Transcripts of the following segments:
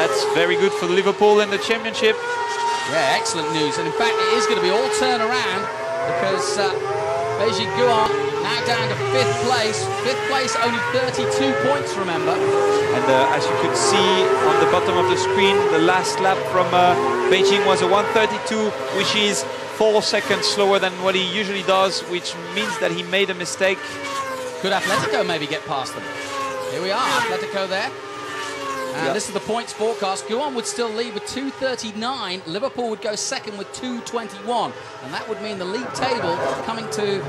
that's very good for Liverpool in the championship. Yeah, excellent news. And in fact, it is going to be all turn around because Beijing Guan now down to 5th place. 5th place, only 32 points, remember. And as you could see on the bottom of the screen, the last lap from Beijing was a 1:32, which is 4 seconds slower than what he usually does, which means that he made a mistake. Could Atletico maybe get past them? Here we are, Atletico there. And this is the points forecast. Guan would still lead with 239. Liverpool would go second with 221. And that would mean the league table coming to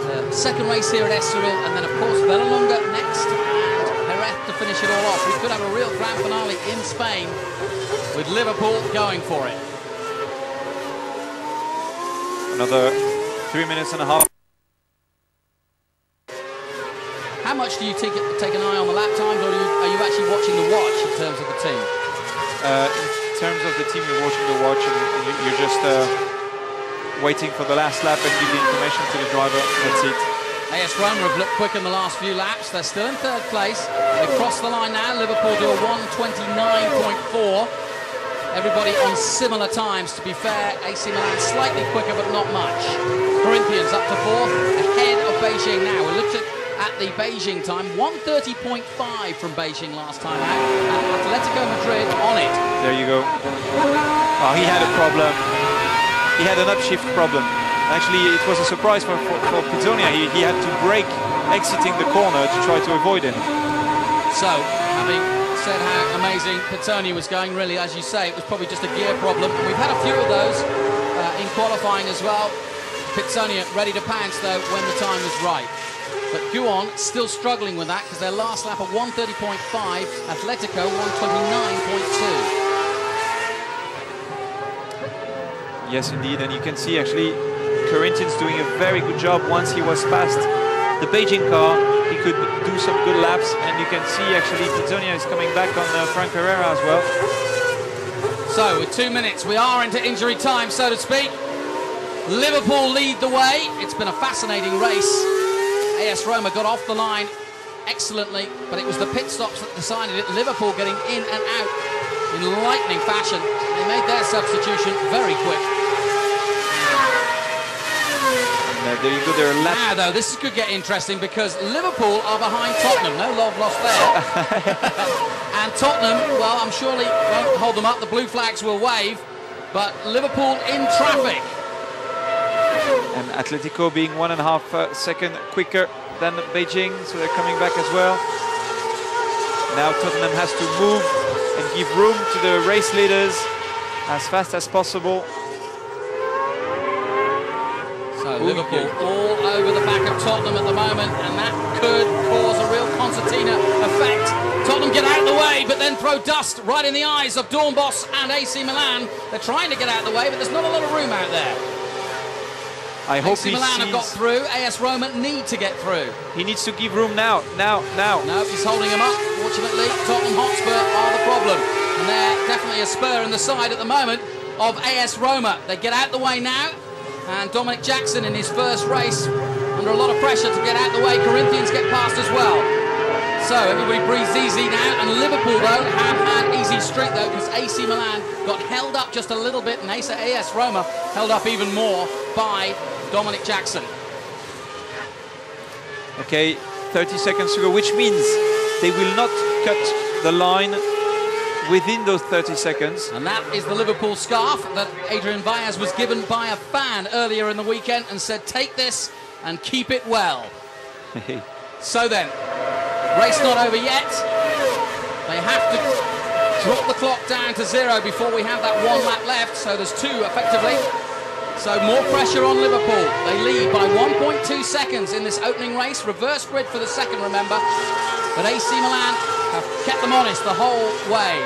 the second race here at Estoril. And then, of course, Vallelonga next and Jerez to finish it all off. We could have a real grand finale in Spain with Liverpool going for it. Another 3 minutes and a half. How much do you take an eye on the lap times, or are you actually watching the watch in terms of the team? In terms of the team, you're watching the watch and you're just waiting for the last lap and give the information to the driver. That's it. AS Roma have looked quick in the last few laps. They're still in 3rd place. They've crossed the line now. Liverpool do a 1:29.4. Everybody on similar times, to be fair. AC Milan slightly quicker, but not much. Corinthians up to 4th, ahead of Beijing now. We looked at the Beijing time, 1:30.5 from Beijing last time out, and Atletico Madrid on it. There you go. Oh, he had a problem. He had an upshift problem. Actually, it was a surprise for Pizzonia. He had to brake exiting the corner to try to avoid him. So, having said how amazing Pizzonia was going, really, as you say, it was probably just a gear problem. We've had a few of those in qualifying as well. Pizzonia ready to pounce, though, when the time was right. But Guan still struggling with that because their last lap at 1:30.5, Atletico 1:29.2. Yes, indeed, and you can see actually Corinthians doing a very good job. Once he was past the Beijing car, he could do some good laps, and you can see actually Pizzonia is coming back on Frank Pereira as well. So with 2 minutes, we are into injury time, so to speak. Liverpool lead the way. It's been a fascinating race. AS Roma got off the line excellently, but it was the pit stops that decided it. Liverpool getting in and out in lightning fashion. They made their substitution very quick. There you go, they're left. Now, though, this could get interesting because Liverpool are behind Tottenham. No love lost there. And Tottenham, well, I'm surely won't hold them up. The blue flags will wave, but Liverpool in traffic. And Atletico being 1.5 seconds quicker than Beijing, so they're coming back as well. Now Tottenham has to move and give room to the race leaders as fast as possible. So Liverpool all over the back of Tottenham at the moment, and that could cause a real concertina effect. Tottenham get out of the way, but then throw dust right in the eyes of Dornbos and AC Milan. They're trying to get out of the way, but there's not a lot of room out there. I hope AC Milan have got through. AS Roma need to get through. He needs to give room now. No, he's holding them up. Fortunately, Tottenham Hotspur are the problem. And they're definitely a spur in the side at the moment of AS Roma. They get out the way now. And Dominic Jackson in his first race under a lot of pressure to get out the way. Corinthians get past as well. So everybody breathes easy now. And Liverpool, though, have had easy streak, though, because AC Milan got held up just a little bit. And AS Roma held up even more by Dominic Jackson. Okay, 30 seconds to go, which means they will not cut the line within those 30 seconds. And that is the Liverpool scarf that Adrian Vallès was given by a fan earlier in the weekend and said, take this and keep it well. So then, race not over yet. They have to drop the clock down to 0 before we have that 1 lap left. So there's 2 effectively. So more pressure on Liverpool. They lead by 1.2 seconds in this opening race. Reverse grid for the second, remember. But AC Milan have kept them honest the whole way.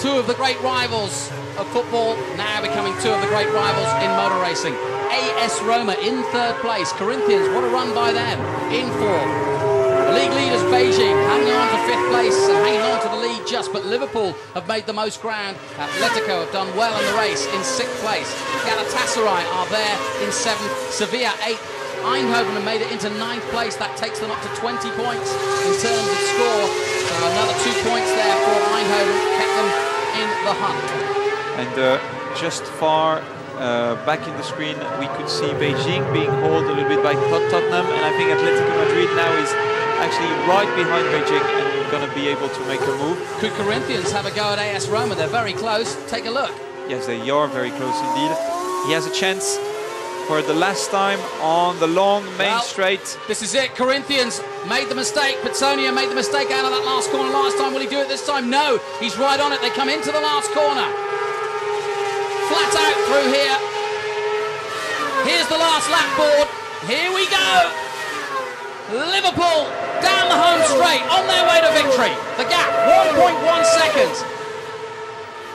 2 of the great rivals of football now becoming 2 of the great rivals in motor racing. AS Roma in 3rd place. Corinthians, what a run by them, in 4th. League leaders Beijing hanging on to 5th place and hanging on to the lead just, but Liverpool have made the most ground. Atletico have done well in the race in 6th place. Galatasaray are there in 7th. Sevilla 8th. Eindhoven have made it into 9th place. That takes them up to 20 points in terms of score. So another 2 points there for Eindhoven, kept them the hunt. And just far back in the screen, we could see Beijing being held a little bit by Tottenham, and I think Atletico Madrid now is actually right behind Beijing and going to be able to make a move. Could Corinthians have a go at AS Roma? They're very close. Take a look. Yes, they are very close indeed. He has a chance for the last time on the long main straight. This is it. Corinthians made the mistake. Petsonia made the mistake out of that last corner last time. Will he do it this time? No. He's right on it. They come into the last corner. Flat out through here. Here's the last lap board. Here we go. Liverpool down the home straight on their way to victory. The gap, 1.1 seconds.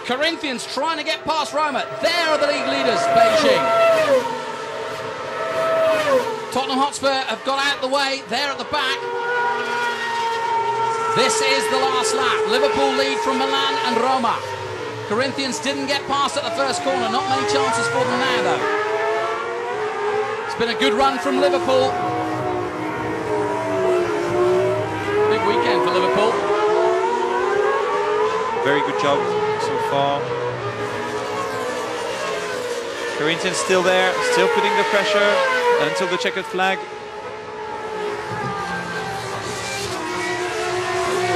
Corinthians trying to get past Roma. There are the league leaders, Beijing. Tottenham Hotspur have got out the way. They're at the back. This is the last lap. Liverpool lead from Milan and Roma. Corinthians didn't get past at the first corner. Not many chances for them now, though. It's been a good run from Liverpool. Big weekend for Liverpool. Very good job so far. Corinthians still there, still putting the pressure until the checkered flag. A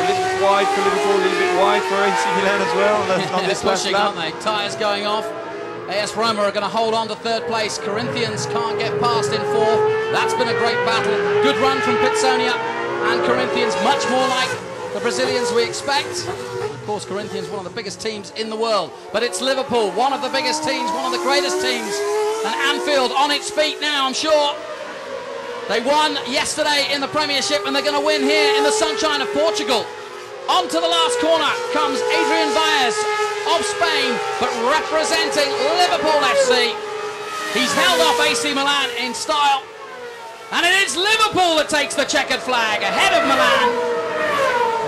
little bit wide for Liverpool, a little bit wide for AC Milan as well. On this last pushing, lap. aren't they? Tyres going off. AS Roma are going to hold on to third place. Corinthians can't get past in fourth. That's been a great battle. Good run from Petsonia and Corinthians, much more like the Brazilians we expect. Of course, Corinthians, one of the biggest teams in the world. But it's Liverpool, one of the biggest teams, one of the greatest teams. And Anfield on its feet now, I'm sure. They won yesterday in the Premiership and they're going to win here in the sunshine of Portugal. Onto the last corner comes Adrian Baez of Spain, but representing Liverpool FC. He's held off AC Milan in style. And it is Liverpool that takes the checkered flag ahead of Milan.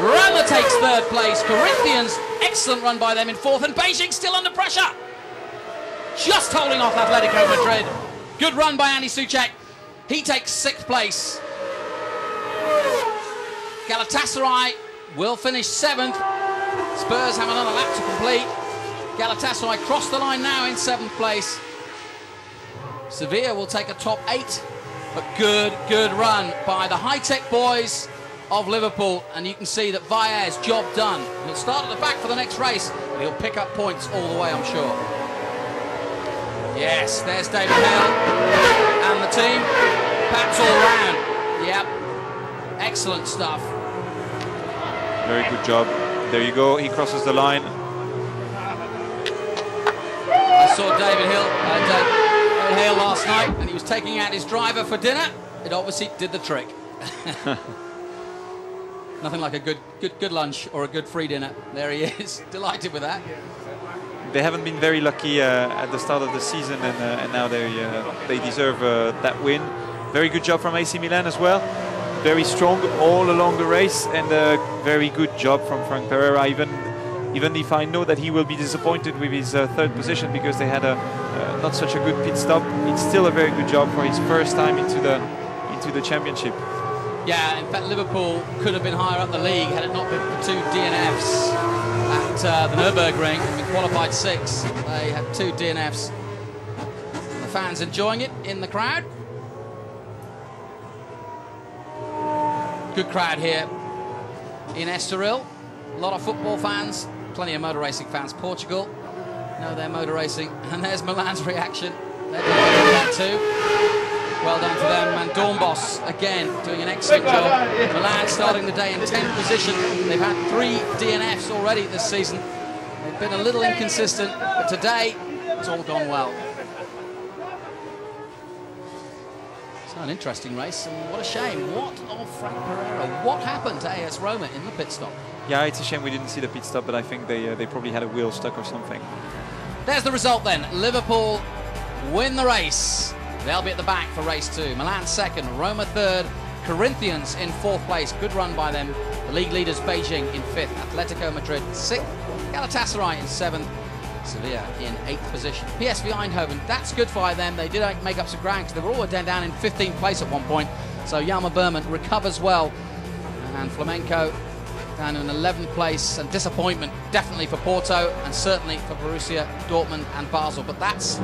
Roma takes third place. Corinthians, excellent run by them in fourth. And Beijing still under pressure. Just holding off Atletico Madrid. Good run by Andy Souček. He takes sixth place. Galatasaray will finish seventh. Spurs have another lap to complete. Galatasaray cross the line now in seventh place. Sevilla will take a top 8. But good run by the high-tech boys of Liverpool. And you can see that Baez, job done. He'll start at the back for the next race. And he'll pick up points all the way, I'm sure. Yes, there's David Hill and the team. Pats all round. Yep. Excellent stuff. Very good job. There you go. He crosses the line. I saw David Hill last night, and he was taking out his driver for dinner. It obviously did the trick. Nothing like a good lunch or a good free dinner. There he is. Delighted with that. They haven't been very lucky at the start of the season, and now they deserve that win. Very good job from AC Milan as well. Very strong all along the race, and a very good job from Frank Pereira. Even if I know that he will be disappointed with his third position because they had not such a good pit stop, it's still a very good job for his first time into the championship. Yeah, in fact, Liverpool could have been higher up the league had it not been for 2 DNFs at the Nürburgring. They've been qualified 6. They had 2 DNFs. And the fans enjoying it in the crowd. Good crowd here in Estoril. A lot of football fans, plenty of motor racing fans. Portugal, know they're motor racing. And there's Milan's reaction. They're doing that too. Well done to them. And Dornbos, again, doing an excellent job. Milan starting the day in 10th position. They've had 3 DNFs already this season. They've been a little inconsistent, but today it's all gone well. So an interesting race, and what a shame. What of Frank Pereira? What happened to AS Roma in the pit stop? Yeah, it's a shame we didn't see the pit stop, but I think they probably had a wheel stuck or something. There's the result then. Liverpool win the race. They'll be at the back for race 2. Milan second, Roma third, Corinthians in fourth place. Good run by them. The league leaders Beijing in 5th, Atletico Madrid 6th, Galatasaray in 7th, Sevilla in 8th position. PSV Eindhoven, that's good for them. They did make up some ground because they were all down in 15th place at one point. So Yama Berman recovers well. And Flamenco down in 11th place, and disappointment definitely for Porto and certainly for Borussia Dortmund and Basel. But that's